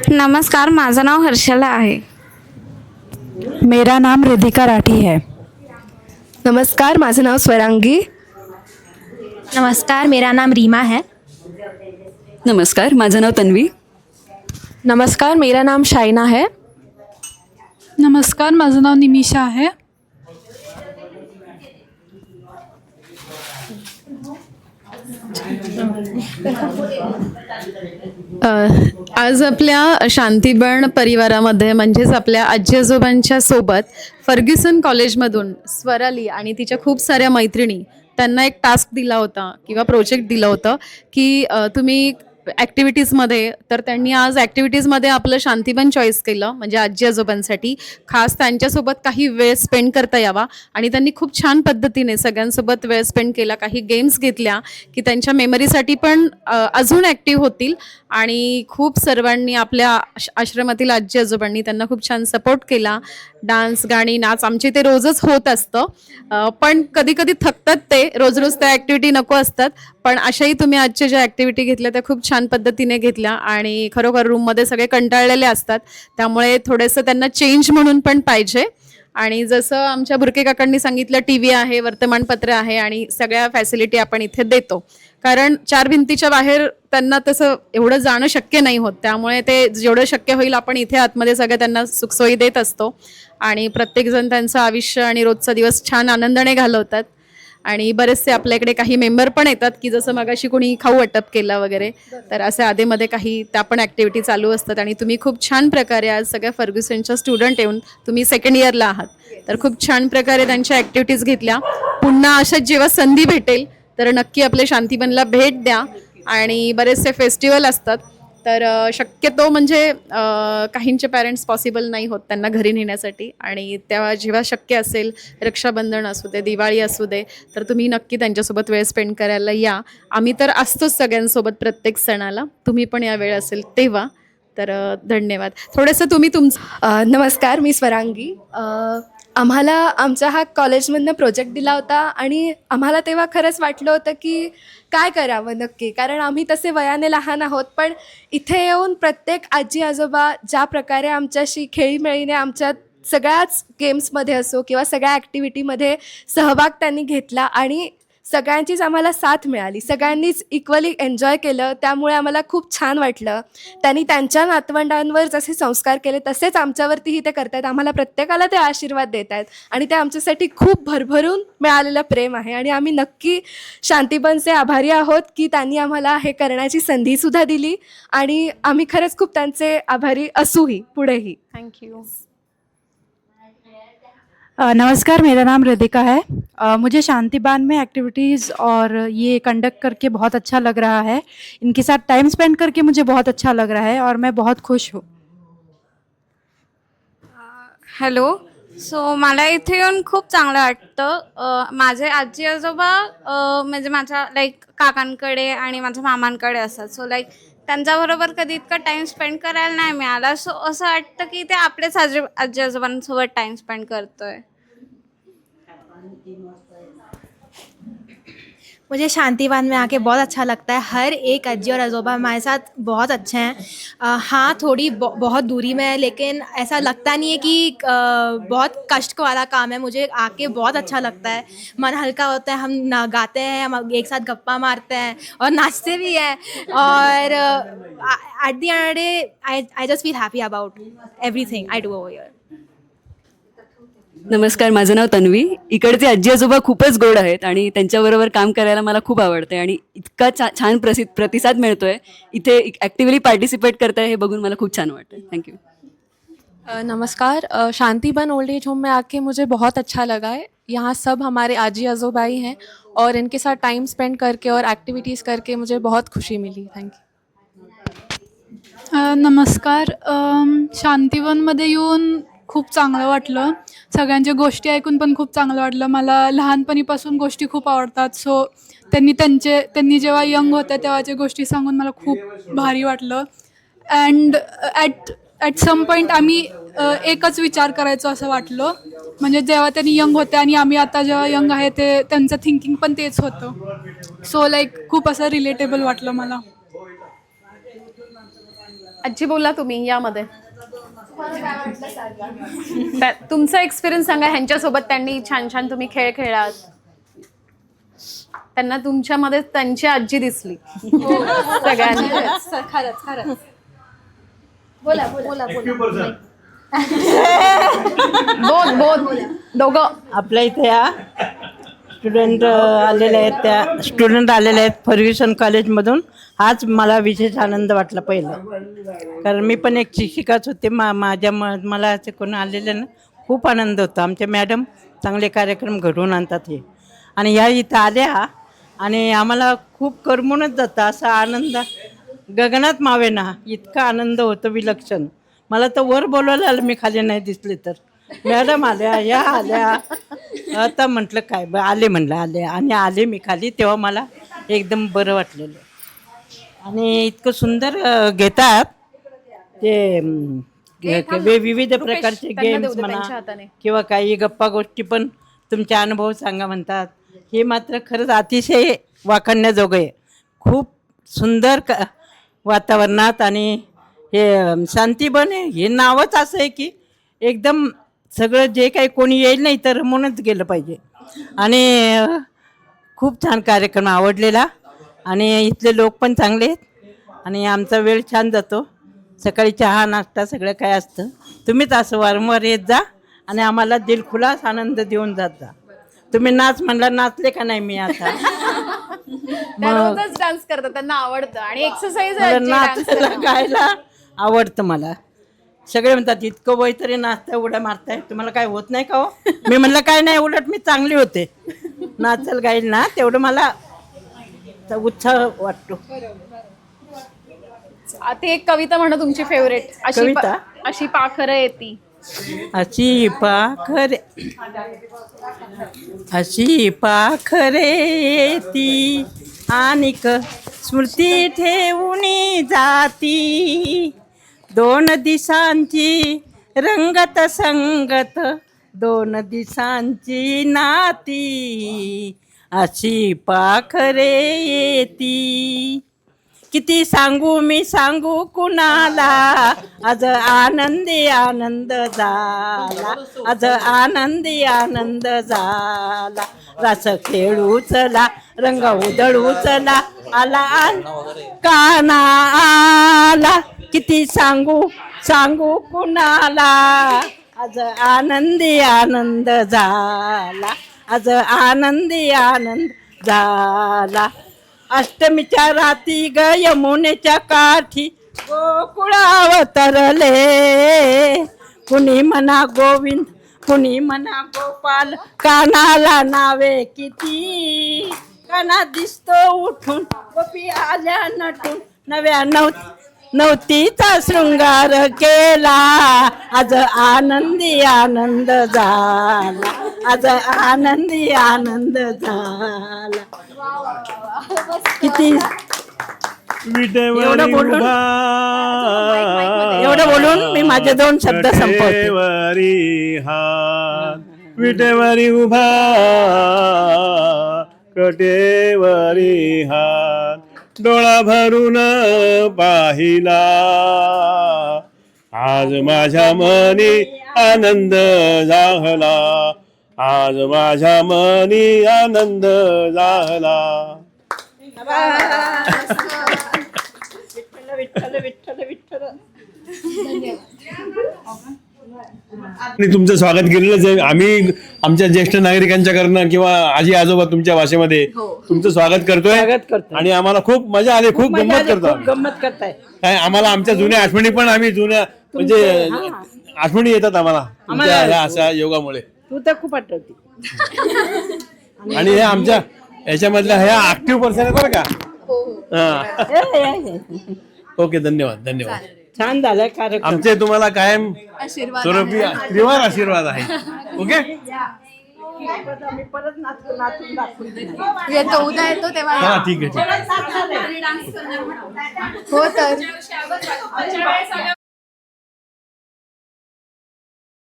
नमस्कार, माझं नाव हर्षला आहे. मेरा नाम रिधिका राठी है. नमस्कार, माझं नाव स्वरांगी. नमस्कार, मेरा नाम रीमा है. नमस्कार, माझं नाव तन्वी. नमस्कार, मेरा नाम शाइना है. नमस्कार, माझं नाव निमिषा आहे. आज आपल्या शांतीबन परिवारामध्ये म्हणजेच आपल्या आजी आजोबांच्या सोबत फर्ग्युसन कॉलेजमधून स्वराली आणि तिच्या खूप साऱ्या मैत्रिणी त्यांना एक टास्क दिला होता किंवा प्रोजेक्ट दिलं होतं की तुम्ही ॲक्टिव्हिटीजमध्ये, तर त्यांनी आज ॲक्टिव्हिटीजमध्ये आपलं शांतीबन चॉईस केलं, म्हणजे आजी आजोबांसाठी खास त्यांच्यासोबत काही वेळ स्पेंड करता यावा. आणि त्यांनी खूप छान पद्धतीने सगळ्यांसोबत वेळ स्पेंड केला, काही गेम्स घेतल्या की त्यांच्या मेमरीसाठी पण अजून ॲक्टिव्ह होतील. आणि खूप सर्वांनी आपल्या आश्रमातील आजी आजोबांनी त्यांना खूप छान सपोर्ट केला. डान्स, गाणी, नाच आमच्या इथे रोजच होत असतं, पण कधी कधी थकतात ते, रोज रोज त्या ॲक्टिव्हिटी नको असतात. पण अशाही तुम्ही आजच्या ज्या ॲक्टिव्हिटी घेतल्या त्या खूप छान पद्धतीने घेतल्या आणि खरोखर रूममध्ये सगळे कंटाळलेले असतात, त्यामुळे थोडंसं त्यांना चेंज म्हणून पण पाहिजे. आणि जसं आमच्या बुरके काकांनी सांगितलं, टी व्ही आहे, वर्तमानपत्र आहे आणि सगळ्या फॅसिलिटी आपण इथे देतो. कारण चार भिंतीच्या बाहेर त्यांना तसं एवढं जाणं शक्य नाही होत, त्यामुळे ते जेवढं शक्य होईल आपण इथे आतमध्ये सगळं त्यांना सुखसोयी देत असतो. आणि प्रत्येकजण त्यांचं आयुष्य आणि रोजचा दिवस छान आनंदाने घालवतात. आणि बरेचसे आपल्याकडे काही मेंबर पण येतात की जसं मगाशी कोणी खाऊ वाटप केला वगैरे, तर असे आधेमध्ये काही त्या पण ॲक्टिव्हिटी चालू असतात. आणि तुम्ही खूप छान प्रकारे आज सगळ्या फर्ग्युसनच्या स्टुडंट येऊन, तुम्ही सेकंड इयरला आहात, तर खूप छान प्रकारे त्यांच्या ॲक्टिव्हिटीज घेतल्या. पुन्हा अशाच जेव्हा संधी भेटेल तर नक्की आपल्या शांतीबनला भेट द्या. आणि बरेचसे फेस्टिवल असतात, तर शक्यतो म्हणजे काहींचे पॅरेंट्स पॉसिबल नाही होत त्यांना घरी नेण्यासाठी, आणि तेव्हा जेव्हा शक्य असेल, रक्षाबंधन असू दे, दिवाळी असू दे, तर तुम्ही नक्की त्यांच्यासोबत वेळ स्पेंड करायला या. आम्ही तर असतोच सगळ्यांसोबत प्रत्येक सणाला, तुम्ही पण या वेळ असेल तेव्हा. तर धन्यवाद. थोडंसं तुम्ही तुमचं. नमस्कार, मी स्वरांगी. आम्हाला आमच्या हा कॉलेजमधनं प्रोजेक्ट दिला होता आणि आम्हाला तेव्हा खरंच वाटलं होतं की काय करावं नक्की, कारण आम्ही तसे वयाने लहान आहोत, पण इथे येऊन प्रत्येक आजी आजोबा ज्या प्रकारे आमच्याशी खेळीमेळीने आमच्या सगळ्याच गेम्समध्ये असो किंवा सगळ्या ॲक्टिव्हिटीमध्ये सहभाग त्यांनी घेतला आणि सगळ्यांचीच आम्हाला साथ मिळाली, सगळ्यांनीच इक्वली एन्जॉय केलं, त्यामुळे आम्हाला खूप छान वाटलं. त्यांनी त्यांच्या नातवंडांवर जसे संस्कार केले तसेच आमच्यावरतीही ते करत आहेत. आम्हाला प्रत्येकाला ते आशीर्वाद देत आहेत आणि ते आमच्यासाठी खूप भरभरून मिळालेलं प्रेम आहे. आणि आम्ही नक्की शांतीबनचे आभारी आहोत की त्यांनी आम्हाला हे करण्याची संधीसुद्धा दिली आणि आम्ही खरंच खूप त्यांचे आभारी असूही पुढेही. थँक्यू. नमस्कार, मेरा नाम रिधिका है. मुझे शांतिबान में एक्टिविटीज़ और ये कंडक्ट करके बहुत अच्छा लग रहा है. इनके साथ टाइम स्पेंड करके मुझे बहुत अच्छा लग रहा है और मैं बहुत खुश हूँ. हॅलो. सो मला इथे येऊन खूप चांगलं वाटतं. माझे आजी आजोबा म्हणजे माझ्या लाईक काकांकडे आणि माझ्या मामांकडे असतात. सो लाईक त्यांच्याबरोबर कधी इतका टाईम स्पेंड करायला नाही मिळाला. सो असं वाटतं की ते आपलेच आजी आजोबांसोबत टाईम स्पेंड करतोय. मुझे शांतिवन में आके बहुत अच्छा लगता है. हर एक अज्जी और अजोबा हमारे साथ बहुत अच्छे हैं. हाँ, थोड़ी बहुत दूरी में है, लेकिन ऐसा लगता नहीं है कि बहुत कष्ट वाला काम है. मुझे आके बहुत अच्छा लगता है, मन हल्का होता है. हम गाते हैं, हम एक साथ गप्पा मारते हैं और नाचते भी हैं. और at the end day I just feel happy about everything I do over here. नमस्कार, माझं नाव तन्वी. इकडचे आजी आजोबा खूपच गोड आहेत आणि त्यांच्याबरोबर काम करायला मला खूप आवडते आणि इतका छान प्रतिसाद मिळतोय, इथे ॲक्टिव्हली पार्टिसिपेट करताय हे बघून मला खूप छान वाटतं. थँक्यू. नमस्कार. शांतिबन ओल्ड एज होम में आके मुझे बहुत अच्छा लगा है. यहाँ सब हमारे आजी आजोबाई हैं और इनके साथ टाइम स्पेंड करके और एक्टिविटीज़ करके मुझे बहुत खुशी मिली. Thank you. नमस्कार. शांतिवनमध्ये येऊन खूप चांगलं वाटलं. सगळ्यांच्या गोष्टी ऐकून पण खूप चांगलं वाटलं. मला लहानपणीपासून गोष्टी खूप आवडतात. सो त्यांनी जेव्हा यंग होत्या तेव्हाच्या गोष्टी सांगून मला खूप भारी वाटलं. अँड ॲट सम पॉईंट आम्ही एकच विचार करायचो असं वाटलं. म्हणजे जेव्हा त्यांनी यंग होत्या आणि आम्ही आता जेव्हा यंग आहे ते त्यांचं थिंकिंग पण तेच होतं. सो लाईक खूप असं रिलेटेबल वाटलं मला. आजी बोला तुम्ही यामध्ये तुमचा एक्सपिरियन्स सांगा ह्यांच्यासोबत. त्यांनी छान छान तुम्ही खेळ खेळात, त्यांना तुमच्यामध्ये त्यांची आजी दिसली सगळ्यांना. बोल दोघं. आपल्या इथे या स्टुडंट आलेले आहेत, त्या स्टुडंट आलेले आहेत फर्ग्युसन कॉलेजमधून. हाच मला विशेष आनंद वाटला पहिलं, कारण मी पण एक शिक्षिकाच होते. मला असे कोणी आलेले ना खूप आनंद होता. आमच्या मॅडम चांगले कार्यक्रम घडवून आणतात हे, आणि ह्या इथं आल्या आणि आम्हाला खूप करमूनच जातं. असा आनंद गगनात मावेना इतका आनंद होतो विलक्षण. मला तर वर बोलवायला आलं, मी खाली नाही दिसले तर. मॅडम आल्या, या आल्या, आता म्हटलं काय आले, म्हणलं आले, आणि आले मी खाली, तेव्हा मला एकदम बरं वाटलेलं. आणि इतकं सुंदर घेतात ते विविध प्रकारचे गेम्स म्हणा किंवा काही गप्पा गोष्टी पण तुमचे अनुभव सांगा म्हणतात. हे मात्र खरंच अतिशय वाखाणण्याजोगं आहे. खूप सुंदर वातावरणात. आणि हे शांतीबन आहे, हे नावच असं आहे की एकदम सगळं जे काही कोणी येईल नाही तर रमूनच गेलं पाहिजे. आणि खूप छान कार्यक्रम आवडलेला, आणि इथले लोक पण चांगले आहेत, आणि आमचा वेळ छान जातो. सकाळी चहा नाश्ता सगळं काय असतं. तुम्हीच असं वारंवार येत जा आणि आम्हाला दिलखुलास आनंद देऊन जात जा. तुम्ही नाच म्हणला, नाचले का नाही मी आता? रोजच डान्स करतात, त्यांना आवडतं आणि एक्सरसाइज नाचायला गायला आवडतं मला. सगळे म्हणतात इतकं वय तरी नाचताय, उड्या मारताय, तुम्हाला काय होत नाही का हो? मी म्हणलं काय नाही, उलट मी चांगली होते. नाचल गाईल ना तेवढं मला उत्साह वाटतो. ते एक कविता म्हणा तुमची फेवरेट. कविता? अशी पाखरं येती, अशी पाखरे, अशी पाखरे येती आणिक स्मृती ठेवून जाती. दोन दिसांची रंगत संगत, दोन दिसांची नाती, अशी पाखरे येती. किती सांगू मी सांगू कुणाला, आज आनंदी आनंद झाला, आज आनंदी आनंद झाला. रस खेळू चला, रंग उधळू चला, आला काना आला. किती सांगू सांगू कुणाला, आज आनंदी आनंद झाला, आज आनंदी आनंद झाला. अष्टमीच्या रात्री ग यमुनेच्या काठी गोकुळावतरले. कुणी म्हणा गोविंद, कुणी म्हणा गोपाल, कानाला नावे किती. काना दिसतो उठून, गोपी आल्या नटून, नव्या नवतीचा शृंगार केला. आज आनंदी आनंद झाला, आज आनंदी आनंद झाला. किती एवढं बोलून मी माझे 2 शब्द संपवते. विटेवरी उभा, कटेवरी हात, डोळा भरून पाहिला. आज माझ्या मनी आनंद झाला, आज माझ्या मनी आनंद झाला. विठ्ठल विठ्ठल विठ्ठल. आणि तुमचं स्वागत केलेलंच आहे आम्ही आमच्या ज्येष्ठ नागरिकांच्या करणं किंवा आजी आजोबा तुमच्या भाषेमध्ये तुमचं स्वागत करतोय. आणि आम्हाला खूप मजा आली, खूप गंमत करतो. गंमत करताय काय आम्हाला आमच्या जुन्या आठवणी पण आम्ही जुन्या म्हणजे आठवणी येतात आम्हाला तुमच्या ह्या अशा योगामुळे. तू तर खूप आठवते. आणि हे आमच्या याच्यामधल्या ह्या ऍक्टिव्ह पर्सन आहेत बरं का. ओके, धन्यवाद धन्यवाद. छान झालाय कार्यक्रम. आमचे तुम्हाला कायम स्वरूपी त्रिवार आशीर्वाद आहे. ओके, मी परत नाचून दाखवून येतो उद्या येतो तेव्हा. हा ठीक आहे. हो तर